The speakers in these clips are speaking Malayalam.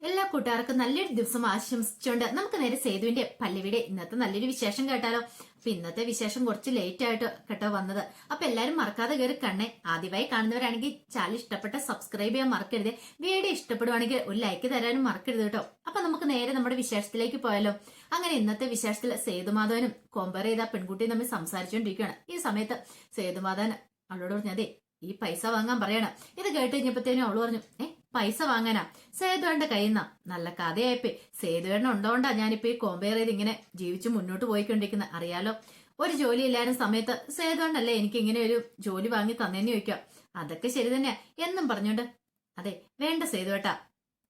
എല്ലാ കൂട്ടുകാർക്കും നല്ലൊരു ദിവസം ആശംസിച്ചുകൊണ്ട് നമുക്ക് നേരെ സേതുവിന്റെ പല്ലവിയുടെ ഇന്നത്തെ നല്ലൊരു വിശേഷം കേട്ടാലോ. അപ്പൊ ഇന്നത്തെ വിശേഷം കുറച്ച് ലേറ്റ് ആയിട്ട് കേട്ടോ വന്നത്. അപ്പൊ എല്ലാരും മറക്കാതെ കയറി കണ്ണേ. ആദ്യമായി കാണുന്നവരാണെങ്കിൽ ചാനൽ ഇഷ്ടപ്പെട്ട സബ്സ്ക്രൈബ് ചെയ്യാൻ മറക്കരുത്. വീഡിയോ ഇഷ്ടപ്പെടുവാണെങ്കിൽ ഒരു ലൈക്ക് തരാനും മറക്കരുത് കേട്ടോ. അപ്പൊ നമുക്ക് നേരെ നമ്മുടെ വിശേഷത്തിലേക്ക് പോയാലോ. അങ്ങനെ ഇന്നത്തെ വിശേഷത്തിൽ സേതുമാധവനും കോമ്പയർ ചെയ്ത പെൺകുട്ടിയും തമ്മിൽ സംസാരിച്ചുകൊണ്ടിരിക്കുകയാണ്. ഈ സമയത്ത് സേതുമാധവൻ അവളോട് പറഞ്ഞു, അതെ ഈ പൈസ വാങ്ങാൻ പറയണം. ഇത് കേട്ട് കഴിഞ്ഞപ്പോഴത്തേനും അവള് പറഞ്ഞു, പൈസ വാങ്ങാനാ സേതുവേണ്ട കയ്യുന്ന നല്ല കഥയായിപ്പോ. സേതുവേണ്ണ ഉണ്ടോണ്ടാ ഞാനിപ്പോ ഈ കോമ്പയർ ചെയ്ത് ഇങ്ങനെ ജീവിച്ച് മുന്നോട്ട് പോയിക്കൊണ്ടിരിക്കുന്ന. അറിയാലോ, ഒരു ജോലി ഇല്ലായിരുന്ന സമയത്ത് സേതുവേണ്ടല്ലേ എനിക്ക് ഇങ്ങനെ ഒരു ജോലി വാങ്ങി തന്നേന്ന് ചോദിക്കാം. അതൊക്കെ ശരി തന്നെയാ എന്നും പറഞ്ഞോണ്ട്, അതെ വേണ്ട സേതുവേട്ടാ,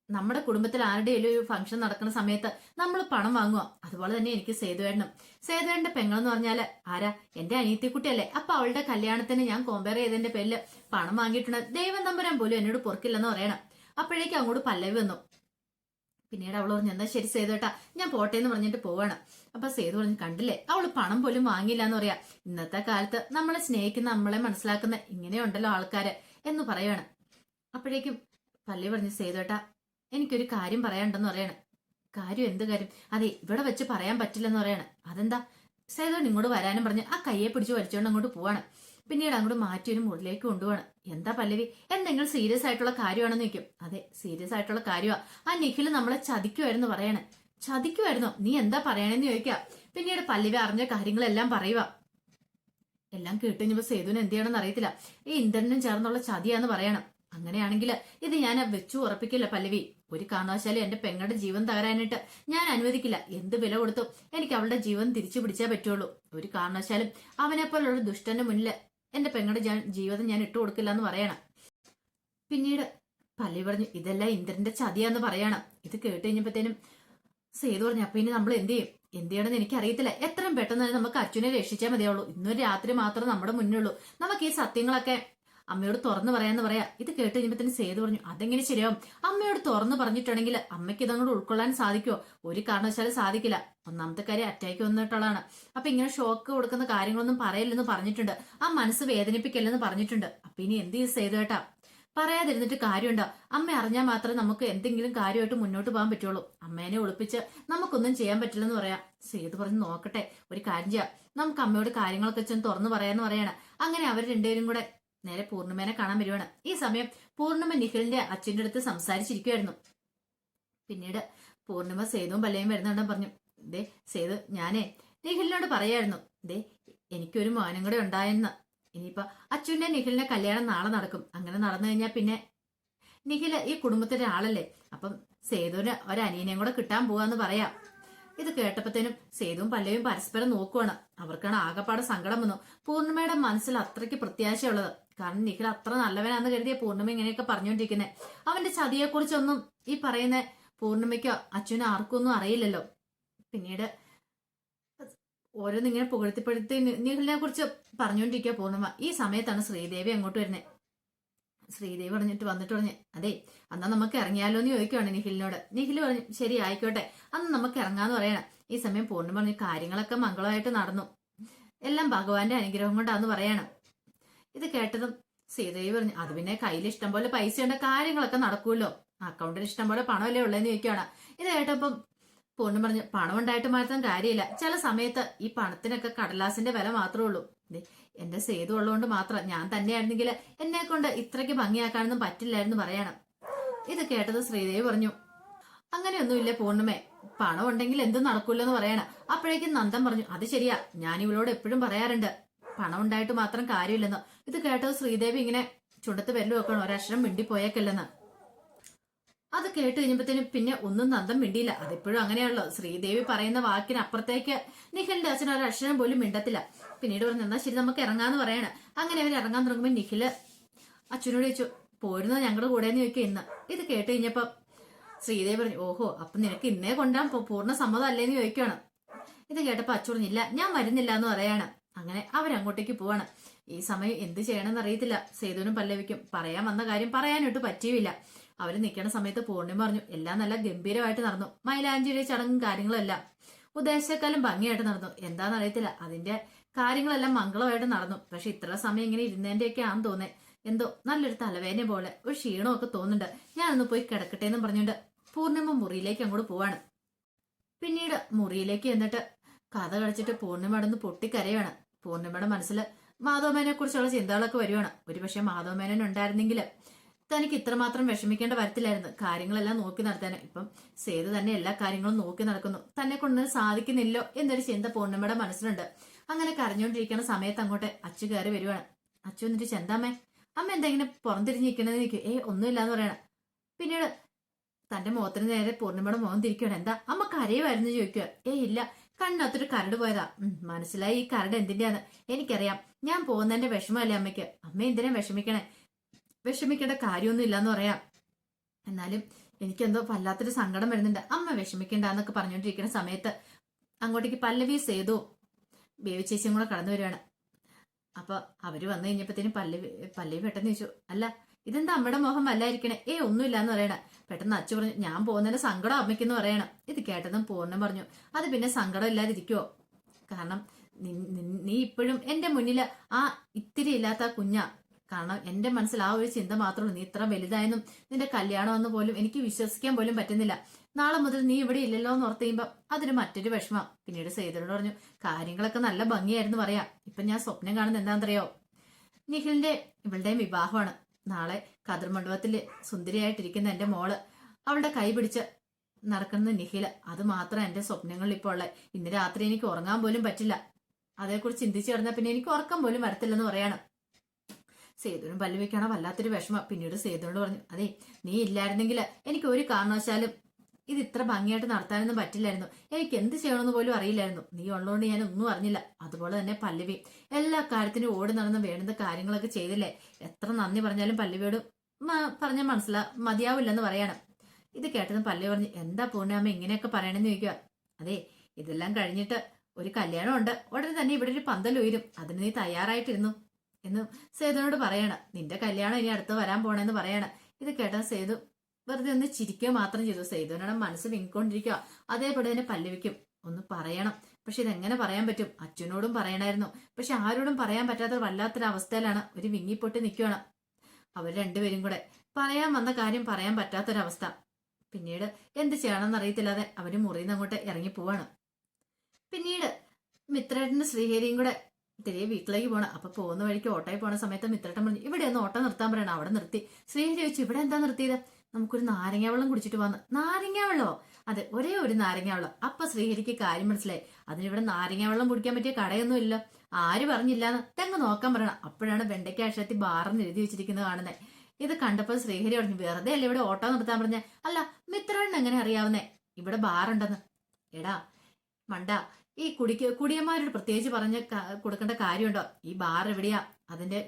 നമ്മുടെ കുടുംബത്തിൽ ആരുടെയും ഒരു ഫംഗ്ഷൻ നടക്കുന്ന സമയത്ത് നമ്മൾ പണം വാങ്ങുക. അതുപോലെ തന്നെ എനിക്ക് സേതുവേട്ടന്റെ പെങ്ങളെന്ന് പറഞ്ഞാല് ആരാ, എന്റെ അനിയത്തിക്കുട്ടിയല്ലേ. അപ്പൊ അവളുടെ കല്യാണത്തിന് ഞാൻ കോമ്പയർ ചെയ്തതിന്റെ പേരില് പണം വാങ്ങിയിട്ടുണ്ട്. ദൈവം തമ്പുരാൻ പോലും എന്നോട് പൊറുക്കില്ലെന്ന് പറയണം. അപ്പോഴേക്കും അങ്ങോട്ട് പല്ലവി വന്നു. പിന്നീട് അവള് പറഞ്ഞു, എന്താ ശരി സേതുവേട്ടാ ഞാൻ പോട്ടെ എന്ന് പറഞ്ഞിട്ട് പോവാണ്. അപ്പൊ സേതു പറഞ്ഞു, കണ്ടില്ലേ അവള് പണം പോലും വാങ്ങിയില്ല എന്ന് പറയാ. ഇന്നത്തെ കാലത്ത് നമ്മളെ സ്നേഹിക്കുന്ന, നമ്മളെ മനസ്സിലാക്കുന്ന ഇങ്ങനെയുണ്ടല്ലോ ആൾക്കാര് എന്ന് പറയാണ്. അപ്പോഴേക്കും പല്ലവി പറഞ്ഞു, സേതുവേട്ടാ എനിക്കൊരു കാര്യം പറയാനുണ്ടെന്ന് പറയണം. കാര്യം എന്ത് കാര്യം? അതെ ഇവിടെ വെച്ച് പറയാൻ പറ്റില്ലെന്ന് പറയണം. അതെന്താ? സേതുവൻ ഇങ്ങോട്ട് വരാനും പറഞ്ഞ് ആ കയ്യെ പിടിച്ച് വലിച്ചുകൊണ്ട് അങ്ങോട്ട് പോവാണ്. പിന്നീട് അങ്ങോട്ട് മാറ്റി ഒരു മുറിലേക്ക് കൊണ്ടുപോവാണ്. എന്താ പല്ലവി, എന്തെങ്കിലും സീരിയസ് ആയിട്ടുള്ള കാര്യമാണെന്ന് ചോദിക്കും. അതെ സീരിയസ് ആയിട്ടുള്ള കാര്യമാ. ആ നിഖില് നമ്മളെ ചതിക്കുമായിരുന്നു പറയണേ. ചതിക്കുമായിരുന്നോ? നീ എന്താ പറയണെന്ന് ചോദിക്കുക. പിന്നീട് പല്ലവി അറിഞ്ഞ കാര്യങ്ങളെല്ലാം പറയുക. എല്ലാം കേട്ടുകഴിഞ്ഞപ്പോ സേതുവിന് എന്ത് ചെയ്യണമെന്ന് അറിയത്തില്ല. ഈ ഇന്ദ്രനും ചേർന്നുള്ള ചതിയാന്ന് പറയണം. അങ്ങനെയാണെങ്കിൽ ഇത് ഞാൻ വെച്ചു ഉറപ്പിക്കില്ല പല്ലവി. ഒരു കാരണവശാലും എന്റെ പെങ്ങളുടെ ജീവൻ തകരാനായിട്ട് ഞാൻ അനുവദിക്കില്ല. എന്ത് വില കൊടുത്തു എനിക്ക് അവളുടെ ജീവൻ തിരിച്ചു പിടിച്ചേ പറ്റുള്ളൂ. ഒരു കാരണവശാലും അവനെ പോലുള്ള ദുഷ്ടന്റെ മുന്നിൽ എന്റെ പെങ്ങളുടെ ജീവിതം ഞാൻ ഇട്ടു കൊടുക്കില്ല എന്ന് പറയണം. പിന്നീട് പല്ലവി പറഞ്ഞു, ഇതെല്ലാം ഇന്ദ്രന്റെ ചതിയാന്ന് പറയണം. ഇത് കേട്ട് കഴിഞ്ഞപ്പോഴത്തേനും സേതു പറഞ്ഞു, അപ്പൊ ഇനി നമ്മൾ എന്ത് ചെയ്യും? എന്ത് ചെയ്യണമെന്ന് എനിക്ക് അറിയത്തില്ല. എത്രയും പെട്ടെന്ന് തന്നെ നമുക്ക് അച്ഛനെ രക്ഷിച്ചാൽ മതിയാവുള്ളൂ. ഇന്നൊരു രാത്രി മാത്രം നമ്മുടെ മുന്നിലുള്ളൂ. നമുക്ക് ഈ സത്യങ്ങളൊക്കെ അമ്മയോട് തുറന്നു പറയാന്ന് പറയാ. ഇത് കേട്ട് കഴിഞ്ഞപ്പോ സേതു പറഞ്ഞു, അതെങ്ങനെ ശരിയാവും? അമ്മയോട് തുറന്നു പറഞ്ഞിട്ടുണ്ടെങ്കിൽ അമ്മയ്ക്ക് ഇതങ്ങോട്ട് ഉൾക്കൊള്ളാൻ സാധിക്കുമോ? ഒരു കാരണവശാലും സാധിക്കില്ല. ഒന്നാമത്തെ കാര്യം അറ്റാക്ക് വന്നിട്ടുള്ളതാണ്. അപ്പൊ ഇങ്ങനെ ഷോക്ക് കൊടുക്കുന്ന കാര്യങ്ങളൊന്നും പറയില്ലെന്ന് പറഞ്ഞിട്ടുണ്ട്. ആ മനസ്സ് വേദനിപ്പിക്കല്ലെന്ന് പറഞ്ഞിട്ടുണ്ട്. അപ്പൊ ഇനി എന്ത് ചെയ്യും സേതുവേട്ടാ? പറയാതിരുന്നിട്ട് കാര്യമുണ്ടോ? അമ്മ അറിഞ്ഞാൽ മാത്രമേ നമുക്ക് എന്തെങ്കിലും കാര്യമായിട്ട് മുന്നോട്ട് പോകാൻ പറ്റുള്ളൂ. അമ്മേനെ ഒളിപ്പിച്ച് നമുക്കൊന്നും ചെയ്യാൻ പറ്റില്ലെന്ന് പറയാം. സേതു പറഞ്ഞു, നോക്കട്ടെ ഒരു കാര്യം ചെയ്യാം, നമുക്ക് അമ്മയോട് കാര്യങ്ങളൊക്കെ ചെന്ന് തുറന്നു പറയാന്ന് പറയണം. അങ്ങനെ അവർ രണ്ടുപേരും കൂടെ നേരെ പൂർണിമേനെ കാണാൻ വരുവാണ്. ഈ സമയം പൂർണിമ നിഖിലിന്റെ അച്ഛൻ്റെ അടുത്ത് സംസാരിച്ചിരിക്കുവായിരുന്നു. പിന്നീട് പൂർണിമ സേതുവും പല്ലയും വരുന്നുണ്ടെന്ന് പറഞ്ഞു, ദേ സേതു ഞാനേ നിഖിലിനോട് പറയായിരുന്നു, ദേ എനിക്കൊരു മോനും കൂടെ ഉണ്ടായെന്ന്. ഇനിയിപ്പോ അച്ഛൻ്റെ നിഖിലിന്റെ കല്യാണം നാളെ നടക്കും. അങ്ങനെ നടന്നു കഴിഞ്ഞാൽ പിന്നെ നിഖില് ഈ കുടുംബത്തിന്റെ ആളല്ലേ. അപ്പം സേതുവിന് ഒരനിയനെയും കൂടെ കിട്ടാൻ പോവാന്ന് പറയാം. ഇത് കേട്ടപ്പോഴത്തേനും സേതുവും പല്ലവിയും പരസ്പരം നോക്കുവാണ്. അവർക്കാണ് ആകെപ്പാടെ സങ്കടം വന്നു. പൂർണിമയുടെ മനസ്സിൽ അത്രയ്ക്ക് പ്രത്യാശയുള്ളത്. കാരണം നിഖിൽ അത്ര നല്ലവനാന്ന് കരുതിയ പൂർണിമ ഇങ്ങനെയൊക്കെ പറഞ്ഞുകൊണ്ടിരിക്കുന്നത്. അവന്റെ ചതിയെക്കുറിച്ചൊന്നും ഈ പറയുന്ന പൂർണിമയ്ക്കോ അച്ഛനോ ആർക്കും ഒന്നും അറിയില്ലല്ലോ. പിന്നീട് ഓരോന്നിങ്ങനെ പുകഴ്ത്തിപ്പെടുത്തി നിഖിലിനെ കുറിച്ച് പറഞ്ഞുകൊണ്ടിരിക്കുക പൂർണിമ. ഈ സമയത്താണ് ശ്രീദേവി അങ്ങോട്ട് വരുന്നത്. ശ്രീദേവി വന്നിട്ട് പറഞ്ഞു, അതെ അന്നാ നമുക്ക് ഇറങ്ങിയാലോ എന്ന് ചോദിക്കുവാണ് നിഖിലിനോട്. നിഖിൽ പറഞ്ഞു, ശരി ആയിക്കോട്ടെ അന്ന് നമുക്ക് ഇറങ്ങാന്ന് പറയണം. ഈ സമയം പൂർണ്ണിമ പറഞ്ഞു, കാര്യങ്ങളൊക്കെ മംഗളമായിട്ട് നടന്നു, എല്ലാം ഭഗവാന്റെ അനുഗ്രഹം കൊണ്ടാന്ന് പറയണം. ഇത് കേട്ടതും ശ്രീദേവി പറഞ്ഞു, അത് പിന്നെ കയ്യിൽ ഇഷ്ടം പോലെ പൈസയുണ്ട്, കാര്യങ്ങളൊക്കെ നടക്കുമല്ലോ, അക്കൗണ്ടിൽ ഇഷ്ടം പോലെ പണമല്ലേ ഉള്ളതെന്ന് ചോദിക്കുകയാണ്. ഇത് കേട്ടപ്പം പൂർണ്ണിമ പറഞ്ഞു, പണം ഉണ്ടായിട്ട് മാത്രം കാര്യമില്ല, ചില സമയത്ത് ഈ പണത്തിനൊക്കെ കടലാസിന്റെ വില മാത്രമേ ഉള്ളൂ. എന്റെ സേതു ഉള്ളതുകൊണ്ട് മാത്രം, ഞാൻ തന്നെയായിരുന്നെങ്കിൽ എന്നെ കൊണ്ട് ഇത്രയ്ക്ക് ഭംഗിയാക്കാനൊന്നും പറ്റില്ലായിരുന്നു പറയണം. ഇത് കേട്ടത് ശ്രീദേവി പറഞ്ഞു, അങ്ങനെയൊന്നുമില്ല പൂർണ്ണിമേ, പണം ഉണ്ടെങ്കിൽ എന്തും നടക്കൂലെന്ന് പറയണം. അപ്പോഴേക്കും നന്ദൻ പറഞ്ഞു, അത് ശരിയാ, ഞാൻ ഇവളോട് എപ്പോഴും പറയാറുണ്ട് പണം ഉണ്ടായിട്ട് മാത്രം കാര്യമില്ലെന്ന്. ഇത് കേട്ടത് ശ്രീദേവി ഇങ്ങനെ ചുണ്ടത്ത് വിരല് വെക്കണം, ഒരക്ഷരം മിണ്ടിപ്പോയേക്കല്ലെന്ന്. അത് കേട്ട് കഴിഞ്ഞപ്പോഴത്തേനും പിന്നെ ഒന്നും നന്ദം മിണ്ടിയില്ല. അതെപ്പോഴും അങ്ങനെയാണല്ലോ, ശ്രീദേവി പറയുന്ന വാക്കിന് അപ്പുറത്തേക്ക് നിഖിലിന്റെ അച്ഛൻ ഒരക്ഷരം പോലും മിണ്ടത്തില്ല. പിന്നീട് പറഞ്ഞു, എന്നാ ശരി നമുക്ക് ഇറങ്ങാന്ന് പറയണം. അങ്ങനെ അവർ ഇറങ്ങാൻ തുടങ്ങുമ്പോൾ നിഖില് അച്ഛനോട് ചോദിച്ചു, പോരുന്നത് ഞങ്ങളുടെ കൂടെ എന്ന് ചോദിക്കുക ഇന്ന്. ഇത് കേട്ട് കഴിഞ്ഞപ്പോ ശ്രീദേവി പറഞ്ഞു, ഓഹോ അപ്പൊ നിനക്ക് ഇന്നേ കൊണ്ടാൻ പൂർണ്ണ സമ്മതം അല്ലേന്ന് ചോദിക്കുകയാണ്. ഇത് കേട്ടപ്പോ അച്ഛൻ പറഞ്ഞില്ല, ഞാൻ വരുന്നില്ല എന്ന് പറയാണ്. അങ്ങനെ അവരങ്ങോട്ടേക്ക് പോവാണ്. ഈ സമയം എന്ത് ചെയ്യണമെന്ന് അറിയത്തില്ല സേതുവിനും പല്ലവിക്കും. പറയാൻ വന്ന കാര്യം പറയാനായിട്ട് പറ്റിയുമില്ല. അവര് നിൽക്കുന്ന സമയത്ത് പൂർണ്ണിമ പറഞ്ഞു, എല്ലാം നല്ല ഗംഭീരമായിട്ട് നടന്നു, മൈലാഞ്ചിയുടെ ചടങ്ങും കാര്യങ്ങളും എല്ലാം ഉദ്ദേശിച്ചേക്കാളും ഭംഗിയായിട്ട് നടന്നു. എന്താണെന്ന് അറിയത്തില്ല, അതിന്റെ കാര്യങ്ങളെല്ലാം മംഗളമായിട്ട് നടന്നു. പക്ഷെ ഇത്ര സമയം ഇങ്ങനെ ഇരുന്നതിന്റെയൊക്കെ ആണെന്ന് തോന്നേ. എന്തോ നല്ലൊരു തലവേദന പോലെ ഒരു ക്ഷീണമൊക്കെ തോന്നുന്നുണ്ട്, ഞാനൊന്ന് പോയി കിടക്കട്ടെ എന്നും പറഞ്ഞുകൊണ്ട് പൂർണിമ മുറിയിലേക്ക് അങ്ങോട്ട് പോവാണ്. പിന്നീട് മുറിയിലേക്ക് എന്നിട്ട് കഥ കളിച്ചിട്ട് പൂർണിമ അടന്ന് പൊട്ടിക്കരയാണ്. പൂർണിമയുടെ മനസ്സിൽ മാധവമേനെ കുറിച്ചുള്ള ചിന്തകളൊക്കെ വരുവാണ്. ഒരുപക്ഷെ മാധവമേനൻ ഉണ്ടായിരുന്നെങ്കിൽ തനിക്ക് ഇത്രമാത്രം വിഷമിക്കേണ്ട വരത്തില്ലായിരുന്നു. കാര്യങ്ങളെല്ലാം നോക്കി നടത്താൻ. ഇപ്പം സേതു തന്നെ എല്ലാ കാര്യങ്ങളും നോക്കി നടക്കുന്നു. തന്നെ കൊണ്ട് സാധിക്കുന്നില്ലോ എന്നൊരു ചിന്ത പൂർണിമയുടെ മനസ്സിലുണ്ട്. അങ്ങനെ കരഞ്ഞുകൊണ്ടിരിക്കുന്ന സമയത്ത് അങ്ങോട്ട് അച്ചു കയറി വരുവാണ്. അച്ചു എന്നിട്ട് ചെന്താമ്മേ, അമ്മ എന്താ ഇങ്ങനെ പുറംതിരിഞ്ഞിരിക്കണെന്ന് നിൽക്കും. ഒന്നുമില്ലാന്ന് പറയണം. പിന്നീട് തന്റെ മുഖത്തിന് നേരെ പൂർണിമയുടെ മുഖം തിരിക്കുകയാണ്. എന്താ അമ്മ കരയുമായിരുന്നു ചോദിക്കുക. ഇല്ല, കണ്ണത്തൊരു കരട് പോയതാ. മനസ്സിലായി ഈ കരട് എന്തിന്റെയാന്ന്. എനിക്കറിയാം. ഞാൻ പോകുന്നതിന്റെ വിഷമല്ലേ അമ്മയ്ക്ക്. അമ്മ എന്തിനാ വിഷമിക്കേണ്ട കാര്യമൊന്നും ഇല്ലാന്ന് പറയാം. എന്നാലും എനിക്കെന്തോ വല്ലാത്തൊരു സങ്കടം വരുന്നുണ്ട്. അമ്മ വിഷമിക്കണ്ടെന്നൊക്കെ പറഞ്ഞുകൊണ്ടിരിക്കുന്ന സമയത്ത് അങ്ങോട്ടേക്ക് പല്ലവി സേതു ബേബി ചേച്ചിയും കൂടെ കടന്നു വരുവാണ്. അപ്പൊ അവര് വന്നു കഴിഞ്ഞപ്പോഴത്തേനും പല്ലവി പെട്ടെന്ന് ചോദിച്ചു, അല്ല ഇതെന്താ അമ്മയുടെ മോഹം വല്ലായിരിക്കണേ. ഒന്നുമില്ലാന്ന് പറയണ. പെട്ടെന്ന് അച്ചു പറഞ്ഞു, ഞാൻ പോകുന്നതിന്റെ സങ്കടം അമ്മയ്ക്കെന്ന് പറയണം. ഇത് കേട്ടതും പൂർണ്ണം പറഞ്ഞു, അത് പിന്നെ സങ്കടം ഇല്ലാതിരിക്കുവോ? കാരണം നീ ഇപ്പോഴും എന്റെ മുന്നില് ആ ഇത്തിരി ഇല്ലാത്ത കുഞ്ഞാ. കാരണം എന്റെ മനസ്സിൽ ആ ഒരു ചിന്ത മാത്രമേ ഉള്ളൂ. നീ ഇത്ര വലുതായെന്നും നിന്റെ കല്യാണമെന്ന് പോലും എനിക്ക് വിശ്വസിക്കാൻ പോലും പറ്റുന്നില്ല. നാളെ മുതൽ നീ ഇവിടെ ഇല്ലല്ലോ എന്ന് ഓർത്ത് കഴിയുമ്പോ അതൊരു മറ്റൊരു വിഷമം. പിന്നീട് സേതുവിനോട് പറഞ്ഞു, കാര്യങ്ങളൊക്കെ നല്ല ഭംഗിയായിരുന്നു പറയാം. ഇപ്പൊ ഞാൻ സ്വപ്നം കാണുന്നത് എന്താണെന്നറിയോ? നിഖിലിന്റെ ഇവളുടെയും വിവാഹമാണ്. നാളെ കതിർ മണ്ഡപത്തില് സുന്ദരിയായിട്ടിരിക്കുന്ന എന്റെ മോള്, അവളുടെ കൈ പിടിച്ച് നടക്കുന്ന നിഖില്. അത് മാത്രം എന്റെ സ്വപ്നങ്ങളിൽ ഇപ്പോൾ ഉള്ളത്. ഇന്ന് രാത്രി എനിക്ക് ഉറങ്ങാൻ പോലും പറ്റില്ല. അതേക്കുറിച്ച് ചിന്തിച്ചു കിടന്നാൽ പിന്നെ എനിക്ക് ഉറക്കം പോലും വരത്തില്ലെന്ന് പറയാണ്. സേതുവിനും പല്ലവിക്കാണോ വല്ലാത്തൊരു വിഷമം. പിന്നീട് സേതുവിനോട് പറഞ്ഞു, അതെ നീ ഇല്ലായിരുന്നെങ്കിൽ എനിക്ക് ഒരു കാരണവശാലും ഇത് ഇത്ര ഭംഗിയായിട്ട് നടത്താനൊന്നും പറ്റില്ലായിരുന്നു. എനിക്ക് എന്ത് ചെയ്യണമെന്ന് പോലും അറിയില്ലായിരുന്നു. നീ ഉള്ളതുകൊണ്ട് ഞാൻ ഒന്നും അറിഞ്ഞില്ല. അതുപോലെ തന്നെ പല്ലവി എല്ലാ കാര്യത്തിനും ഓടി നടന്ന് വേണ്ടുന്ന കാര്യങ്ങളൊക്കെ ചെയ്തില്ലേ. എത്ര നന്ദി പറഞ്ഞാലും പല്ലവിയോട് പറഞ്ഞാൽ മതിയാവില്ലെന്ന് പറയണം. ഇത് കേട്ടതും പല്ലവി പറഞ്ഞു, എന്താ പൂർണ്ണാമ്മ ഇങ്ങനെയൊക്കെ പറയണമെന്ന് ചോദിക്കുക. അതെ ഇതെല്ലാം കഴിഞ്ഞിട്ട് ഒരു കല്യാണം ഉണ്ട്. ഉടനെ തന്നെ ഇവിടെ ഒരു പന്തൽ ഉയരും. അതിന് നീ തയ്യാറായിട്ടിരുന്നു എന്ന് സേതുവിനോട് പറയണം. നിന്റെ കല്യാണം ഇനി അടുത്ത് വരാൻ പോണെന്ന് പറയണം. ഇത് കേട്ട സേതു വെറുതെ ഒന്ന് ചിരിക്കുക മാത്രം ചെയ്തു. സേതുവിനോട് മനസ്സ് വിങ്ങിക്കൊണ്ടിരിക്കുക. അതേപോലെ തന്നെ പല്ലവിക്കും ഒന്ന് പറയണം. പക്ഷെ ഇതെങ്ങനെ പറയാൻ പറ്റും? അച്ഛനോടും പറയണമായിരുന്നു. പക്ഷെ ആരോടും പറയാൻ പറ്റാത്ത വല്ലാത്തൊരവസ്ഥയിലാണ്. ഒരു വിങ്ങിപ്പൊട്ടി നിൽക്കുകയാണ് അവർ രണ്ടുപേരും കൂടെ. പറയാൻ വന്ന കാര്യം പറയാൻ പറ്റാത്തൊരവസ്ഥ. പിന്നീട് എന്ത് ചെയ്യണമെന്ന് അറിയത്തില്ലാതെ അവര് മുറിയിൽ നിന്ന് അങ്ങോട്ട് ഇറങ്ങി പോവാണ്. പിന്നീട് മിത്രേട്ടന്റെ ശ്രീഹരിയും കൂടെ തിരികെ വീട്ടിലേക്ക് പോകണം. അപ്പൊ പോകുന്ന വഴിക്ക് ഓട്ടോയിൽ പോണ സമയത്ത് മിത്രേട്ടൻ പറഞ്ഞു, ഇവിടെ ഒന്ന് ഓട്ടോ നിർത്താൻ പറയണം. അവിടെ നിർത്തി. ശ്രീഹരി ചോദിച്ചു, ഇവിടെ എന്താ നിർത്തിയത്? നമുക്കൊരു നാരങ്ങ വെള്ളം കുടിച്ചിട്ട് വന്ന്. നാരങ്ങ വെള്ളമോ? അതെ, ഒരേ ഒരു നാരങ്ങ വെള്ളം. അപ്പൊ ശ്രീഹരിക്ക് കാര്യം മനസ്സിലായി. അതിനിവിടെ നാരങ്ങ വെള്ളം കുടിക്കാൻ പറ്റിയ കടയൊന്നും ഇല്ല. ആര് പറഞ്ഞില്ലാന്ന് തെങ്ങ് നോക്കാൻ പറയണം. അപ്പോഴാണ് വെണ്ടയ്ക്ക അക്ഷരത്തിൽ ബാറെന്ന് എഴുതി വെച്ചിരിക്കുന്നത് കാണുന്നത്. ഇത് കണ്ടപ്പോൾ ശ്രീഹരി പറഞ്ഞു, വെറുതെ അല്ലേ ഇവിടെ ഓട്ടോ നിർത്താൻ പറഞ്ഞ. അല്ല മിത്രേട്ടൻ എങ്ങനെ അറിയാവുന്നേ ഇവിടെ ബാറുണ്ടെന്ന്? എടാ മണ്ട, ഈ കുടിയന്മാരോട് പ്രത്യേകിച്ച് പറഞ്ഞ് കൊടുക്കേണ്ട കാര്യമുണ്ടോ? ഈ ബാർ എവിടെയാ, അതിന്റെ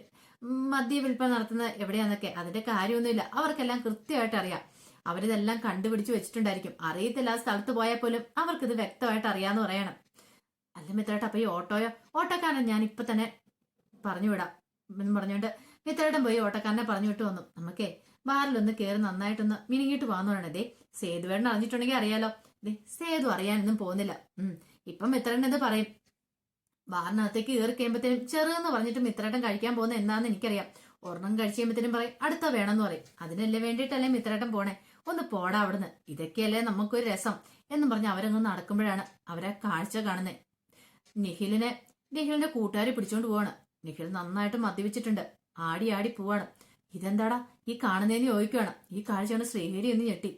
മദ്യ വിൽപ്പന നടത്തുന്നത് എവിടെയാന്നൊക്കെ അതിന്റെ കാര്യമൊന്നുമില്ല. അവർക്കെല്ലാം കൃത്യമായിട്ട് അറിയാം. അവരിതെല്ലാം കണ്ടുപിടിച്ച് വെച്ചിട്ടുണ്ടായിരിക്കും. അറിയത്തില്ല സ്ഥലത്ത് പോയാൽ പോലും അവർക്കിത് വ്യക്തമായിട്ട് അറിയാന്ന് പറയണം. അല്ല മിത്രേട്ട, അപ്പൊ ഈ ഓട്ടോക്കാരൻ ഞാൻ ഇപ്പൊ തന്നെ പറഞ്ഞു വിടാം എന്ന് പറഞ്ഞുകൊണ്ട് മിത്രേട്ടൻ പോയി ഓട്ടോക്കാരനെ പറഞ്ഞു വിട്ടു വന്നു. നമുക്കേ ബാറിലൊന്ന് കയറി നന്നായിട്ടൊന്ന് മിനിങ്ങിട്ട് പോകാന്ന് പറയണതേ. സേതുവേട്ടൻ അറിഞ്ഞിട്ടുണ്ടെങ്കിൽ അറിയാലോ. സേതു അറിയാനൊന്നും പോകുന്നില്ല. ഇപ്പം മിത്രേട്ടൻ എന്ത് പറയും? ബാറിനകത്തേക്ക് കയറി കഴിയുമ്പത്തേനും ചെറുതെന്ന് പറഞ്ഞിട്ട് മിത്രേട്ടൻ കഴിക്കാൻ പോകുന്ന എന്താണെന്ന് എനിക്കറിയാം. ഒരെണ്ണം കഴിച്ച് കഴിയുമ്പത്തേനും പറയും അടുത്ത വേണമെന്ന് പറയും. അതിനല്ലേ വേണ്ടിയിട്ടല്ലേ മിത്രേട്ടൻ പോണേ. ഒന്ന് പോടാ അവിടുന്ന്, ഇതൊക്കെയല്ലേ നമുക്കൊരു രസം എന്നും പറഞ്ഞ് അവരങ്ങ് നടക്കുമ്പോഴാണ് അവരെ കാഴ്ച കാണുന്നത്. നിഖിലിന്റെ കൂട്ടുകാരെ പിടിച്ചോണ്ട് പോവാണ്. നിഖിൽ നന്നായിട്ട് മദ്യപിച്ചിട്ടുണ്ട്. ആടി ആടി പോവാണ്. ഇതെന്താടാ ഈ കാണുന്നതിന് ചോദിക്കുവാണ്. ഈ കാഴ്ചയാണ് ശ്രീഹരി എന്ന് ഞെട്ടി.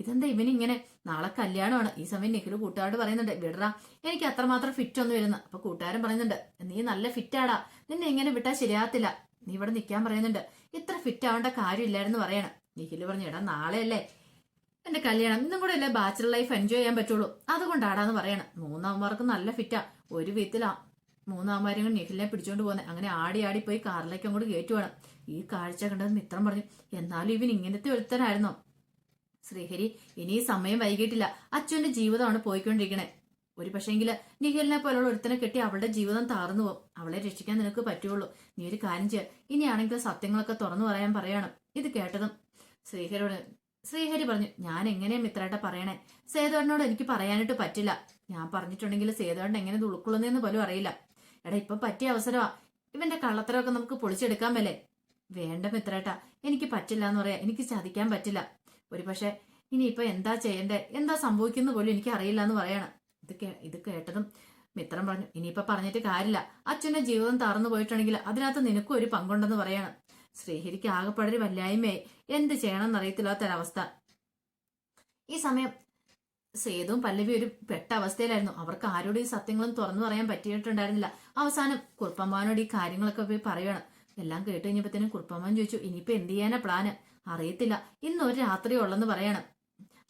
ഇതെന്താ ഇവനിങ്ങനെ? നാളെ കല്യാണമാണ്. ഈ സമയം നിഖിൽ കൂട്ടുകാരോട് പറയുന്നുണ്ട്, വിടറാ എനിക്ക് അത്രമാത്രം ഫിറ്റ് ഒന്നും വരുന്നു. അപ്പൊ കൂട്ടുകാരൻ പറയുന്നുണ്ട്, നീ നല്ല ഫിറ്റാടാ, നിന്നെ ഇങ്ങനെ വിട്ടാൽ ശരിയാകത്തില്ല, നീ ഇവിടെ നിൽക്കാൻ പറയുന്നുണ്ട്. ഇത്ര ഫിറ്റ് ആവേണ്ട കാര്യമില്ലായിരുന്നു പറയണം. നിഖിൽ പറഞ്ഞു, എടാ നാളെയല്ലേ എന്റെ കല്യാണം, ഇന്നും കൂടെ അല്ലേ ബാച്ചിലർ ലൈഫ് എൻജോയ് ചെയ്യാൻ പറ്റുള്ളൂ, അതുകൊണ്ടാടാന്ന് പറയണം. മൂന്നാമന്മാർക്ക് നല്ല ഫിറ്റാ. ഒരു വിധത്തിലാ മൂന്നാമന്മാരും കൂടി നിഖിലിനെ പിടിച്ചോണ്ട് പോകുന്നത്. അങ്ങനെ ആടി ആടി പോയി കാറിലേക്ക് അങ്ങോട്ട് കയറ്റുവാണ്. ഈ കാഴ്ച കണ്ടത് മിത്രം പറഞ്ഞു, എന്നാലും ഇവൻ ഇങ്ങനത്തെ ഒരുത്തനായിരുന്നോ? ശ്രീഹരി, ഇനി സമയം വൈകിട്ടില്ല. അച്ഛന്റെ ജീവിതമാണ് പോയിക്കൊണ്ടിരിക്കണേ. ഒരു പക്ഷേങ്കില് നിഖിലിനെ പോലുള്ള ഒരുത്തനെ കെട്ടി അവളുടെ ജീവിതം താർന്നു പോകും. അവളെ രക്ഷിക്കാൻ നിനക്ക് പറ്റുള്ളൂ. നീ ഒരു കാര്യം ചെയ്യ, ഇനിയാണെങ്കിൽ സത്യങ്ങളൊക്കെ തുറന്നു പറയാൻ പറയണം. ഇത് കേട്ടതും ശ്രീഹരി പറഞ്ഞു, ഞാൻ എങ്ങനെയാ മിത്രേട്ട പറയണേ? സേതുവേട്ടനോട് എനിക്ക് പറയാനായിട്ട് പറ്റില്ല. ഞാൻ പറഞ്ഞിട്ടുണ്ടെങ്കിൽ സേതുവേട്ടൻ എങ്ങനെ ഉൾക്കൊള്ളുന്നതെന്ന് പോലും അറിയില്ല. എടാ ഇപ്പൊ പറ്റിയ അവസരമാ. ഇവന്റെ കള്ളത്തരമൊക്കെ നമുക്ക് പൊളിച്ചെടുക്കാൻ മേലേ. വേണ്ട മിത്രേട്ട, എനിക്ക് പറ്റില്ല എന്ന് പറയാ. എനിക്ക് ചതിക്കാൻ പറ്റില്ല. ഒരു പക്ഷെ ഇനിയിപ്പൊ എന്താ ചെയ്യണ്ടേ, എന്താ സംഭവിക്കുന്ന പോലും എനിക്ക് അറിയില്ല എന്ന് പറയണം. ഇത് കേട്ടതും മിത്രം പറഞ്ഞു, ഇനിയിപ്പൊ പറഞ്ഞിട്ട് കാര്യമില്ല. അച്ഛന്റെ ജീവിതം തറന്നു പോയിട്ടുണ്ടെങ്കിൽ അതിനകത്ത് നിനക്കും ഒരു പങ്കുണ്ടെന്ന് പറയണം. ശ്രീഹരിക്ക് ആകെപ്പാടൊരു വല്ലായ്മയായി. എന്ത് ചെയ്യണമെന്ന് അറിയത്തില്ലാത്തൊരവസ്ഥ. ഈ സമയം സേതുവും പല്ലവി ഒരു പെട്ട അവസ്ഥയിലായിരുന്നു. അവർക്ക് ആരോടും ഈ സത്യങ്ങളും തുറന്നു പറയാൻ പറ്റിയിട്ടുണ്ടായിരുന്നില്ല. അവസാനം കുറുപ്പമ്മാനോട് ഈ കാര്യങ്ങളൊക്കെ പോയി പറയണം. എല്ലാം കേട്ട് കഴിഞ്ഞപ്പോഴത്തേനും കുറുപ്പമ്മാൻ ചോദിച്ചു, ഇനിയിപ്പോ എന്ത് ചെയ്യാനാ പ്ലാന്? അറിയത്തില്ല, ഇന്ന് ഒരു രാത്രി ഉള്ളെന്ന് പറയണം.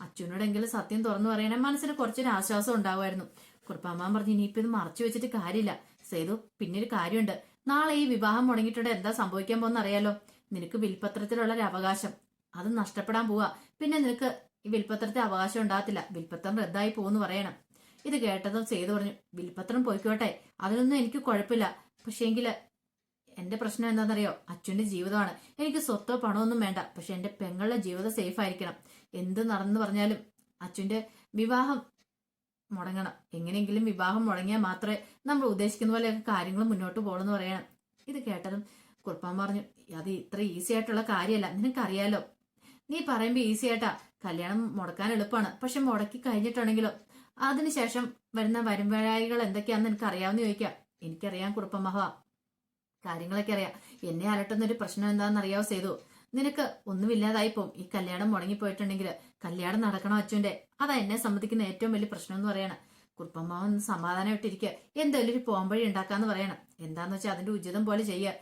അച്ഛനോടെങ്കിലും സത്യം തുറന്നു പറയണേ മനസ്സിന് കുറച്ചൊരു ആശ്വാസം ഉണ്ടാവുമായിരുന്നു. കുറുപ്പമ്മാൻ പറഞ്ഞു, ഇനിയിപ്പോ ഇത് മറച്ചു വെച്ചിട്ട് കാര്യമില്ല. സേതു, പിന്നെ ഒരു കാര്യമുണ്ട്. നാളെ ഈ വിവാഹം മുടങ്ങിയിട്ടുണ്ട് എന്താ സംഭവിക്കാൻ പോകുന്ന അറിയാലോ. നിനക്ക് വിൽപത്രത്തിലുള്ള ഒരു അവകാശം അത് നഷ്ടപ്പെടാൻ പോവാ. പിന്നെ നിനക്ക് ഈ വിൽപത്രത്തിൽ അവകാശം ഉണ്ടാകത്തില്ല. വിൽപത്രം റദ്ദായി പോകുന്നു പറയണം. ഇത് കേട്ടതും സേതു പറഞ്ഞു, വിൽപത്രം പോയിക്കോട്ടെ, അതിനൊന്നും എനിക്ക് കുഴപ്പമില്ല. പക്ഷേങ്കില് എന്റെ പ്രശ്നം എന്താണെന്നറിയോ, അച്ഛന്റെ ജീവിതമാണ്. എനിക്ക് സ്വത്തോ പണമൊന്നും വേണ്ട. പക്ഷെ എന്റെ പെങ്ങളുടെ ജീവിതം സേഫ് ആയിരിക്കണം. എന്ത് നടന്നു പറഞ്ഞാലും അച്ഛന്റെ വിവാഹം മുടങ്ങണം. എങ്ങനെയെങ്കിലും വിവാഹം മുടങ്ങിയാൽ മാത്രമേ നമ്മൾ ഉദ്ദേശിക്കുന്ന പോലെ കാര്യങ്ങൾ മുന്നോട്ട് പോകണമെന്ന് പറയണം. ഇത് കേട്ടതും കുറുപ്പാൻ പറഞ്ഞു, അത് ഇത്ര ഈസി ആയിട്ടുള്ള കാര്യമല്ല. നിനക്കറിയാലോ, നീ പറയുമ്പോ ഈസി ആയിട്ടാ. കല്യാണം മുടക്കാൻ എളുപ്പമാണ്. പക്ഷെ മുടക്കി കഴിഞ്ഞിട്ടുണ്ടെങ്കിലോ അതിനുശേഷം വരുന്ന വരുംവരായികൾ എന്തൊക്കെയാണെന്ന് എനിക്ക് അറിയാമെന്ന് ചോദിക്കാം. എനിക്കറിയാം കുറുപ്പമ്മഹ, കാര്യങ്ങളൊക്കെ അറിയാം. എന്നെ അലട്ടുന്ന ഒരു പ്രശ്നം എന്താണെന്ന് അറിയാവോ സേതു? നിനക്ക് ഒന്നുമില്ലാതായി പോവും ഈ കല്യാണം മുടങ്ങിപ്പോയിട്ടുണ്ടെങ്കിൽ. കല്യാണം നടക്കണം അച്ഛൻ്റെ. അതാ എന്നെ സംബന്ധിക്കുന്ന ഏറ്റവും വലിയ പ്രശ്നം എന്ന് പറയണം. കുറുപ്പമ്മാവൻ സമാധാനമായിട്ടിരിക്കുക. എന്തായാലും ഒരു പോംവഴി ഉണ്ടാക്കാന്ന് പറയണം. എന്താന്ന് വെച്ചാൽ അതിന്റെ ഉചിതം പോലെ ചെയ്യുക.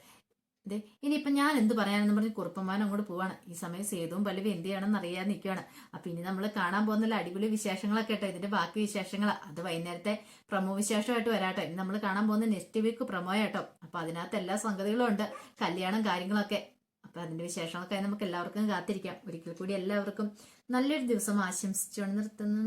ഇതേ ഇനിയിപ്പൊ ഞാൻ എന്ത് പറയാനെന്ന് പറഞ്ഞ് കുറുപ്പമ്മാൻ അങ്ങോട്ട് പോവാണ്. ഈ സമയം സേതുവും പല്ലവി എന്ത് ചെയ്യണമെന്ന് അറിയാതെ നിൽക്കുകയാണ്. അപ്പൊ ഇനി നമ്മൾ കാണാൻ പോകുന്നില്ല അടിപൊളി വിശേഷങ്ങളൊക്കെ കേട്ടോ. ഇതിന്റെ ബാക്കി വിശേഷങ്ങൾ അത് വൈകുന്നേരത്തെ പ്രമോ വിശേഷമായിട്ട് വരാട്ടോ. ഇനി നമ്മൾ കാണാൻ പോകുന്ന നെക്സ്റ്റ് വീക്ക് പ്രമോ ആട്ടോ. അപ്പൊ അതിനകത്ത് എല്ലാ സംഗതികളും ഉണ്ട്, കല്യാണം കാര്യങ്ങളൊക്കെ. അപ്പൊ അതിന്റെ വിശേഷങ്ങളൊക്കെ നമുക്ക് എല്ലാവർക്കും കാത്തിരിക്കാം. ഒരിക്കൽ കൂടി എല്ലാവർക്കും നല്ലൊരു ദിവസം ആശംസിച്ചുകൊണ്ട് നിർത്തുന്നു.